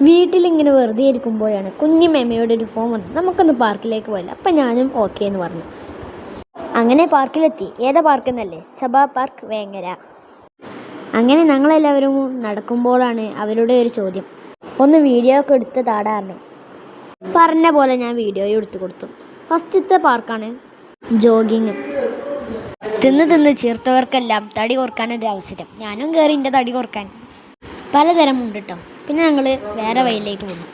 വീട്ടിലിങ്ങനെ വെറുതെ ഇരിക്കുമ്പോഴാണ് കുഞ്ഞു മേമയുടെ ഒരു ഫോൺ വന്നു. നമുക്കൊന്ന് പാർക്കിലേക്ക് പോയില്ല. അപ്പം ഞാനും ഓക്കെ എന്ന് പറഞ്ഞു. അങ്ങനെ പാർക്കിലെത്തി. ഏതാ പാർക്ക് എന്നല്ലേ? സഭാ പാർക്ക് വേങ്ങര. അങ്ങനെ ഞങ്ങളെല്ലാവരും നടക്കുമ്പോഴാണ് അവരുടെ ഒരു ചോദ്യം, ഒന്ന് വീഡിയോ ഒക്കെ എടുത്ത് താടാറുണ്ട്. പറഞ്ഞ പോലെ ഞാൻ വീഡിയോയും എടുത്തു കൊടുത്തു. ഫസ്റ്റത്തെ പാർക്കാണ് ജോഗിങ്. തിന്ന് ചീർത്തവർക്കെല്ലാം തടി കുറക്കാനൊരു അവസരം. ഞാനും കയറി എൻ്റെ തടി കുറക്കാൻ. പലതരം ഉണ്ട് കേട്ടോ. പിന്നെ ഞങ്ങൾ വേറെ വഴിയിലേക്ക് പോകുന്നു.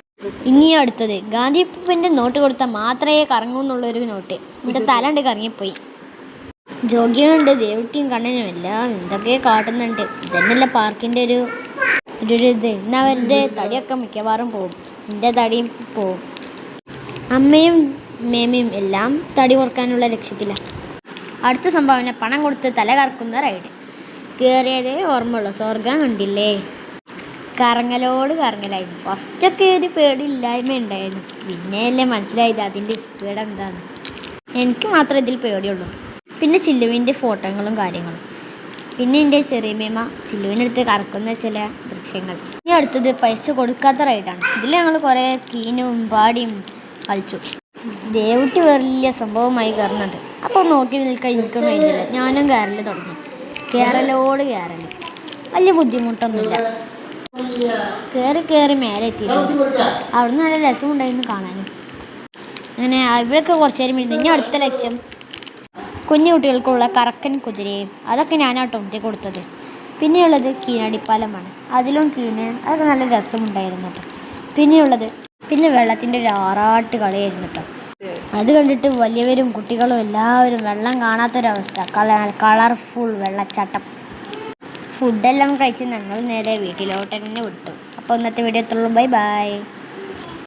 ഇനിയും അടുത്തത് ഗാന്ധിപ്പൻ്റെ നോട്ട് കൊടുത്താൽ മാത്രമേ കറങ്ങൂ എന്നുള്ളൊരു നോട്ട്. എൻ്റെ തല ഉണ്ട് കറങ്ങിപ്പോയി. ജോഗിയുണ്ട്, ദേവുട്ടിയും കണ്ണനും എല്ലാം എന്തൊക്കെ കാട്ടുന്നുണ്ട്. ഇതന്നെയല്ല പാർക്കിൻ്റെ ഒരു ഇത്. ഇന്ന് അവരുടെ തടിയൊക്കെ മിക്കവാറും പോകും. എൻ്റെ തടിയും പോവും. അമ്മയും മേമയും എല്ലാം തടി കുറക്കാനുള്ള ലക്ഷ്യത്തിലാണ്. അടുത്ത സംഭാവന പണം കൊടുത്ത് തല കറക്കുന്ന റൈഡ്. കയറിയതേ ഓർമ്മയുള്ളൂ. സ്വർഗം കണ്ടില്ലേ? കറങ്ങലോട് കറങ്ങലായിരുന്നു. ഫസ്റ്റൊക്കെ ഒരു പേടിയില്ലായ്മ ഉണ്ടായിരുന്നു. പിന്നെയല്ലേ മനസ്സിലായത് അതിൻ്റെ സ്പീഡ് എന്താണെന്ന്. എനിക്ക് മാത്രമേ ഇതിൽ പേടിയുള്ളൂ. പിന്നെ ചില്ലുവിൻ്റെ ഫോട്ടോകളും കാര്യങ്ങളും. പിന്നെ എൻ്റെ ചെറിയ മേമ ചില്ലുവിനടുത്ത് കറക്കുന്ന ചില ദൃശ്യങ്ങൾ. ഇനി അടുത്തത് പൈസ കൊടുക്കാത്ത റൈഡാണ്. ഇതിൽ ഞങ്ങൾ കുറേ കീനും പാടിയും കളിച്ചു. ദേവുട്ടി വലിയ സംഭവമായി കയറുന്നുണ്ട്. അപ്പോൾ നോക്കി നിൽക്കാൻ എനിക്കും വേണ്ടിയില്ല. ഞാനും കയറൽ തുടങ്ങി. കയറലോട് കയറൽ വലിയ ബുദ്ധിമുട്ടൊന്നുമില്ല. കയറി മേലെ എത്തിയിട്ടുണ്ട്. അവിടെ നിന്ന് നല്ല രസമുണ്ടായിരുന്നു കാണാനും. അങ്ങനെ ഇവിടെയൊക്കെ കുറച്ച് നേരം ഇരുന്ന്. ഇനി അടുത്ത ലക്ഷ്യം കുഞ്ഞു കുട്ടികൾക്കുള്ള കറക്കൻ കുതിരയും. അതൊക്കെ ഞാനാട്ടോ ഒന്തി കൊടുത്തത്. പിന്നെയുള്ളത് കീനടിപ്പാലമാണ്. അതിലും അതൊക്കെ നല്ല രസമുണ്ടായിരുന്നു കേട്ടോ. പിന്നെ വെള്ളത്തിൻ്റെ ഒരു ആറാട്ട് കളിയായിരുന്നു കേട്ടോ. അത് കണ്ടിട്ട് വലിയവരും കുട്ടികളും എല്ലാവരും വെള്ളം കാണാത്തൊരവസ്ഥ. കളർഫുൾ വെള്ളച്ചാട്ടം. ഫുഡെല്ലാം കഴിച്ച് ഞങ്ങൾ നേരെ വീട്ടിലോട്ട് തന്നെ വിട്ടു. അപ്പോൾ ഇന്നത്തെ വീഡിയോ എത്തുള്ളൂ. Bye by.